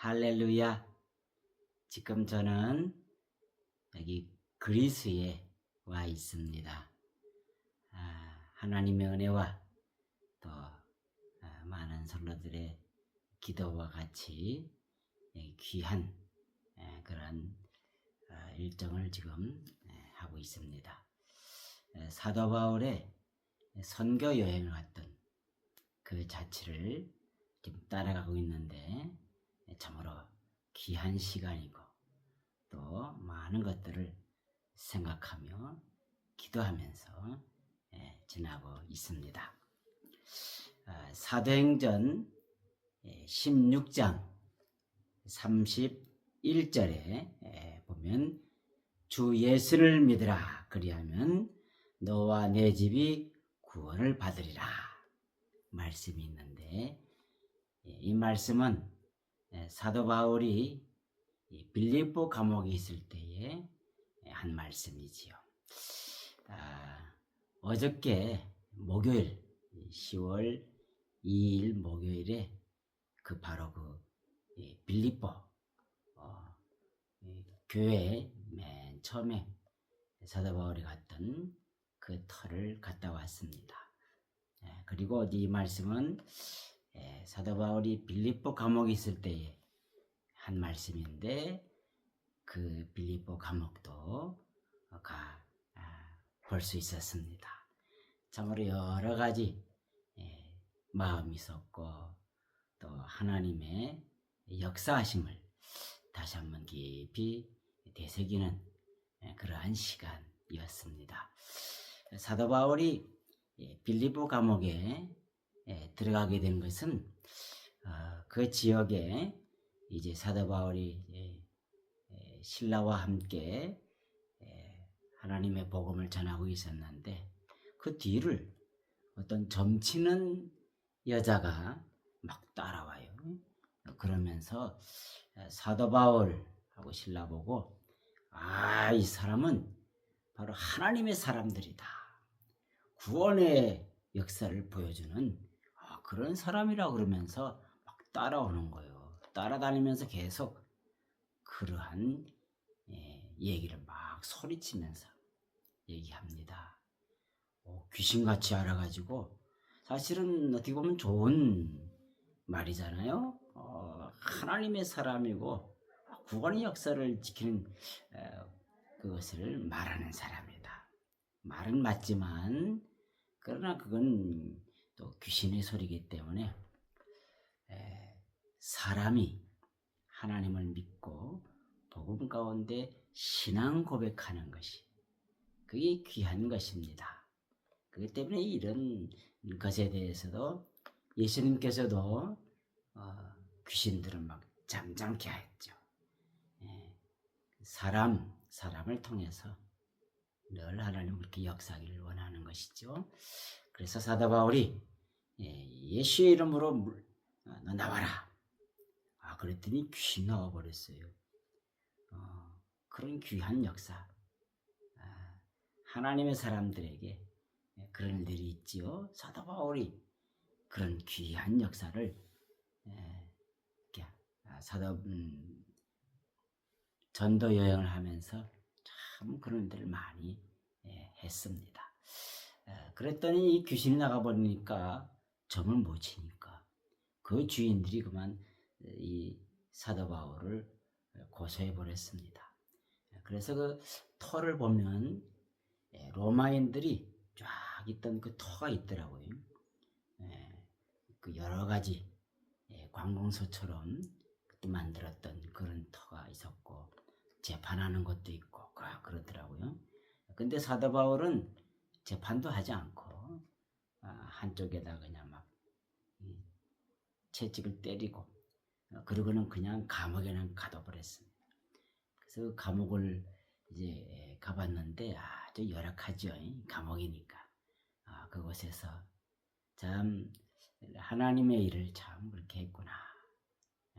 할렐루야. 지금 저는 여기 그리스에 와 있습니다. 하나님의 은혜와 또 많은 성도들의 기도와 같이 귀한 그런 일정을 지금 하고 있습니다. 사도 바울의 선교 여행을 갔던 그 자취를 지금 따라가고 있는데 참으로 귀한 시간이고 또 많은 것들을 생각하며 기도하면서 지나고 있습니다. 사도행전 16장 31절에 보면 주 예수를 믿으라 그리하면 너와 내 집이 구원을 받으리라 말씀이 있는데, 이 말씀은 사도 바울이 빌립보 감옥에 있을 때에 한 말씀이지요. 어저께 목요일 10월 2일 목요일에 바로 빌립보 교회 맨 처음에 사도 바울이 갔던 그 터를 갔다 왔습니다. 그리고 이 말씀은 사도 바울이 빌립보 감옥에 있을 때에 한 말씀인데, 그 빌립보 감옥도 볼 수 있었습니다. 참으로 여러 가지 마음이 있었고 또 하나님의 역사하심을 다시 한번 깊이 되새기는 그러한 시간이었습니다. 사도 바울이 빌립보 감옥에 들어가게 된 것은 그 지역에 이제 사도 바울이 신라와 함께 하나님의 복음을 전하고 있었는데, 그 뒤를 어떤 점치는 여자가 막 따라와요. 그러면서 사도 바울하고 신라 보고 이 사람은 바로 하나님의 사람들이다, 구원의 역사를 보여주는 그런 사람이라 그러면서 막 따라오는 거예요. 따라다니면서 계속 그러한 얘기를 막 소리치면서 얘기합니다. 귀신같이 알아가지고, 사실은 어떻게 보면 좋은 말이잖아요. 하나님의 사람이고 구원의 역사를 지키는 그것을 말하는 사람이다. 말은 맞지만 그러나 그건 또 귀신의 소리이기 때문에 사람이 하나님을 믿고 복음 가운데 신앙 고백하는 것이 그게 귀한 것입니다. 그렇기 때문에 이런 것에 대해서도 예수님께서도 귀신들을 막 잠잠케 하였죠. 사람을 통해서 늘 하나님 그렇게 역사하기를 원하는 것이죠. 그래서 사도 바울이 예수의 이름으로 너 나와라. 그랬더니 귀신 나와버렸어요. 그런 귀한 역사, 하나님의 사람들에게 그런 일들이 있지요. 사도 바울이 그런 귀한 역사를 전도 여행을 하면서 참 그런 일들을 많이 했습니다. 그랬더니 이 귀신이 나가버리니까 점을 못 치니까 그 주인들이 그만 이 사도 바울을 고소해 버렸습니다. 그래서 그 터를 보면 로마인들이 쫙 있던 그 터가 있더라고요. 그 여러 가지 관공서처럼 그때 만들었던 그런 터가 있었고 재판하는 것도 있고 그렇더라고요. 근데 사도 바울은 재판도 하지 않고 한쪽에다 그냥 막 채찍을 때리고 그러고는 그냥 감옥에는 가둬버렸습니다. 그래서 감옥을 이제 가봤는데 아주 열악하죠. 감옥이니까. 그곳에서 참 하나님의 일을 참 그렇게 했구나,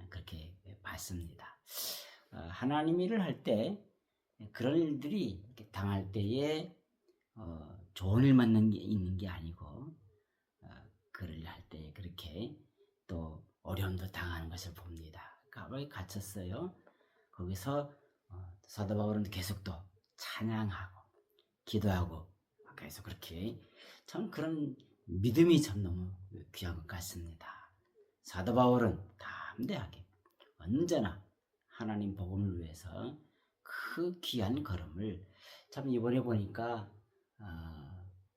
그렇게 봤습니다. 하나님 일을 할 때 그런 일들이 당할 때에 좋은 일만 있는 게 아니고 그를 할 때 그렇게 또 어려움도 당하는 것을 봅니다. 감옥에 갇혔어요. 거기서 사도 바울은 계속 또 찬양하고 기도하고 계속 그렇게 참 그런 믿음이 참 너무 귀한 것 같습니다. 사도 바울은 담대하게 언제나 하나님 복음을 위해서 그 귀한 걸음을 참 이번에 보니까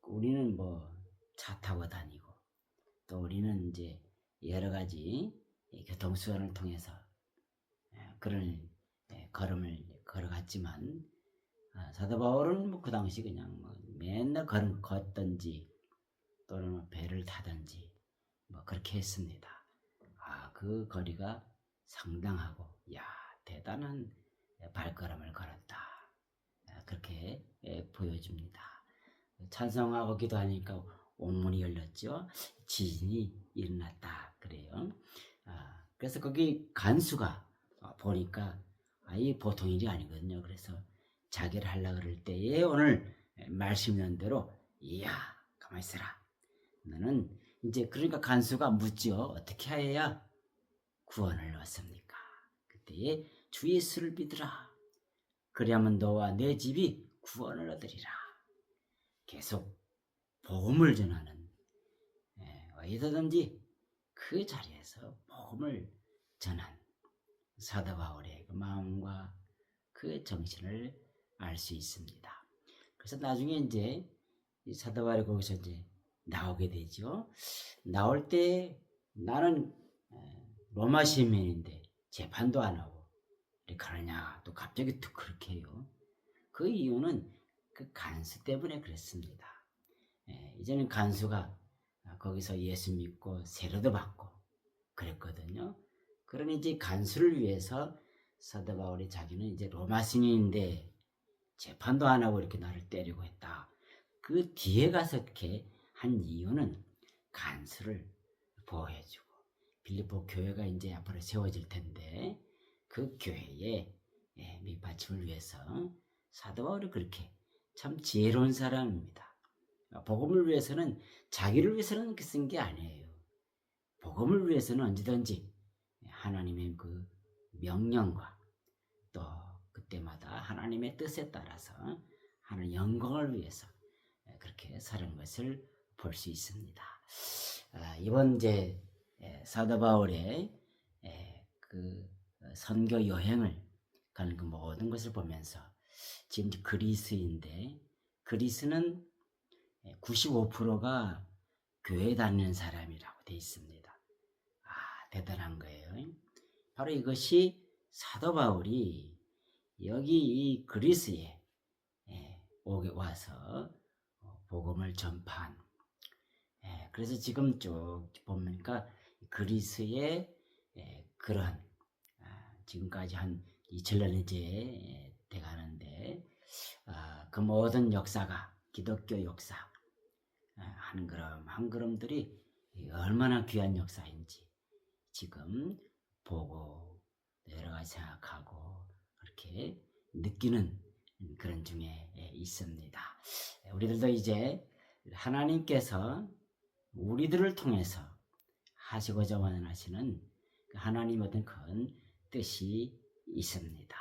우리는 뭐 차 타고 다니고 또 우리는 이제 여러 가지 교통수단을 통해서 그런 걸음을 걸어갔지만 사도 바울은 뭐 그 당시 그냥 뭐 맨날 걷든지 또는 뭐 배를 타든지 뭐 그렇게 했습니다. 그 거리가 상당하고 대단한 발걸음을 걸었다. 그렇게 보여줍니다. 찬송하고 기도하니까 옥문이 열렸죠. 지진이 일어났다 그래요. 그래서 거기 간수가 보니까 이 보통 일이 아니거든요. 그래서 자기를 하려고 그럴 때에 오늘 말씀 있는 대로 가만히 있어라. 너는 이제 그러니까 간수가 묻지요. 어떻게 해야 구원을 얻습니까? 그때에 주 예수를 믿으라. 그리하면 너와 내 집이 구원을 얻으리라. 계속 복음을 전하는 어디서든지 그 자리에서 복음을 전한 사도 바울의 그 마음과 그 정신을 알 수 있습니다. 그래서 나중에 이제 이 사도 바울이 거기서 이제 나오게 되죠. 나올 때 나는 로마 시민인데 재판도 안 하고 이렇게 하느냐 또 갑자기 또 그렇게 해요. 그 이유는 그 간수 때문에 그랬습니다. 이제는 간수가 거기서 예수 믿고 세례도 받고 그랬거든요. 그러니 이제 간수를 위해서 사도 바울이 자기는 이제 로마 신인인데 재판도 안 하고 이렇게 나를 때리고 했다. 그 뒤에 가서 이렇게 한 이유는 간수를 보호해주고 빌립보 교회가 이제 앞으로 세워질 텐데 그 교회의 밑받침을 위해서 사도 바울이 그렇게 참 지혜로운 사람입니다. 복음을 위해서는 자기를 위해서는 쓴 게 아니에요. 복음을 위해서는 언제든지 하나님의 그 명령과 또 그때마다 하나님의 뜻에 따라서 하는 영광을 위해서 그렇게 사는 것을 볼 수 있습니다. 이번 이제 사도 바울의 그 선교 여행을 가는 그 모든 것을 보면서 지금 그리스인데 그리스는 95%가 교회 다니는 사람이라고 되어 있습니다. 대단한 거예요. 바로 이것이 사도 바울이 여기 이 그리스에 오게 와서 복음을 전파한. 그래서 지금 쭉 보니까 그리스의 그런 지금까지 한 2000년 이제 돼가는데 그 모든 역사가 기독교 역사 한 걸음 한 걸음들이 얼마나 귀한 역사인지 지금 보고 여러 가지 생각하고 그렇게 느끼는 그런 중에 있습니다. 우리들도 이제 하나님께서 우리들을 통해서 하시고자 원하시는 하나님의 어떤 큰 뜻이 있습니다.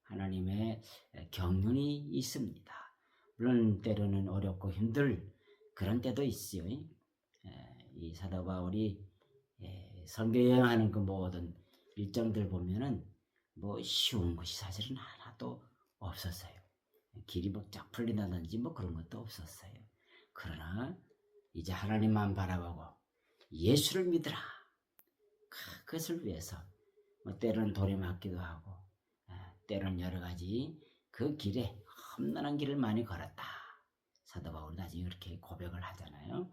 하나님의 경륜이 있습니다. 물론 때로는 어렵고 힘들 그런 때도 있어요. 이 사도 바울이 선교 여행하는 그 모든 일정들 보면은 뭐 쉬운 것이 사실은 하나도 없었어요. 길이 뭐 쫙 풀린다든지 뭐 그런 것도 없었어요. 그러나 이제 하나님만 바라보고 예수를 믿으라. 그것을 위해서 뭐 때로는 돌에 맞기도 하고 때로는 여러 가지 그 길에 험난한 길을 많이 걸었다. 사도 바울이 나중에 이렇게 고백을 하잖아요.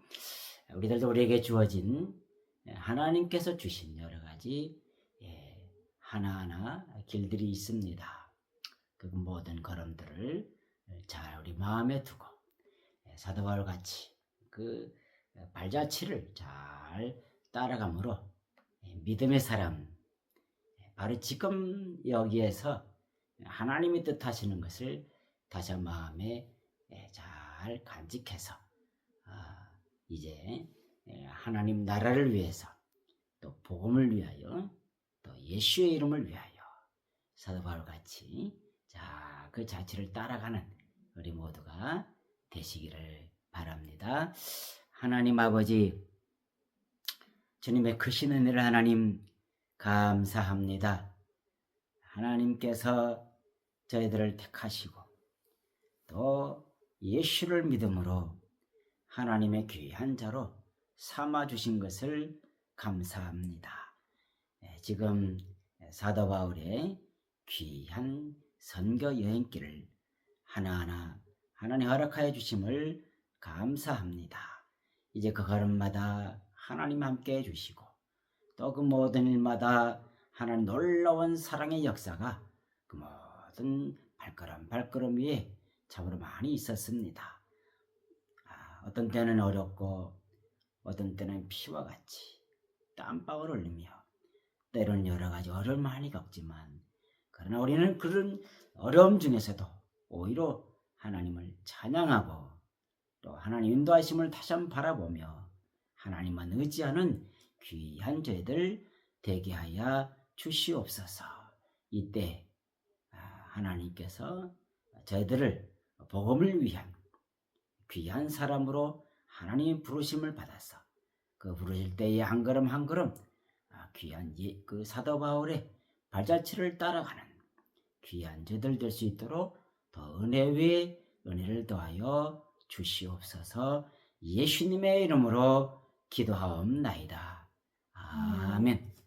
우리들도 우리에게 주어진 하나님께서 주신 여러 가지 하나하나 길들이 있습니다. 그 모든 걸음들을 잘 우리 마음에 두고 사도 바울 같이 그 발자취를 잘 따라감으로 믿음의 사람 바로 지금 여기에서 하나님이 뜻하시는 것을 다시 마음에 잘 간직해서 이제 하나님 나라를 위해서 또 복음을 위하여 또 예수의 이름을 위하여 사도 바울 같이 그 자취를 따라가는 우리 모두가 되시기를 바랍니다. 하나님 아버지, 주님의 크신 은혜를 하나님 감사합니다. 하나님께서 저희들을 택하시고 또 예수를 믿음으로 하나님의 귀한 자로 삼아주신 것을 감사합니다. 지금 사도 바울의 귀한 선교 여행길을 하나하나 하나님 허락하여 주심을 감사합니다. 이제 그 걸음마다 하나님 함께 해주시고 또 그 모든 일마다 하나님 놀라운 사랑의 역사가 그 모든 발걸음 위에 참으로 많이 있었습니다. 어떤 때는 어렵고 어떤 때는 피와 같이 땀방울 흘리며 때로는 여러 가지 어려움을 많이 겪지만 그러나 우리는 그런 어려움 중에서도 오히려 하나님을 찬양하고 또 하나님 인도하심을 다시 한번 바라보며 하나님만 의지하는 귀한 저희들 되게 하여 주시옵소서. 이때 하나님께서 저희들을 복음을 위한 귀한 사람으로 하나님 부르심을 받아서 그 부르실 때에 한 걸음 한 걸음 귀한 그 사도 바울의 발자취를 따라가는 귀한 저희들 될 수 있도록 더 은혜 위에 은혜를 더하여 주시옵소서. 예수님의 이름으로 기도하옵나이다. 아멘.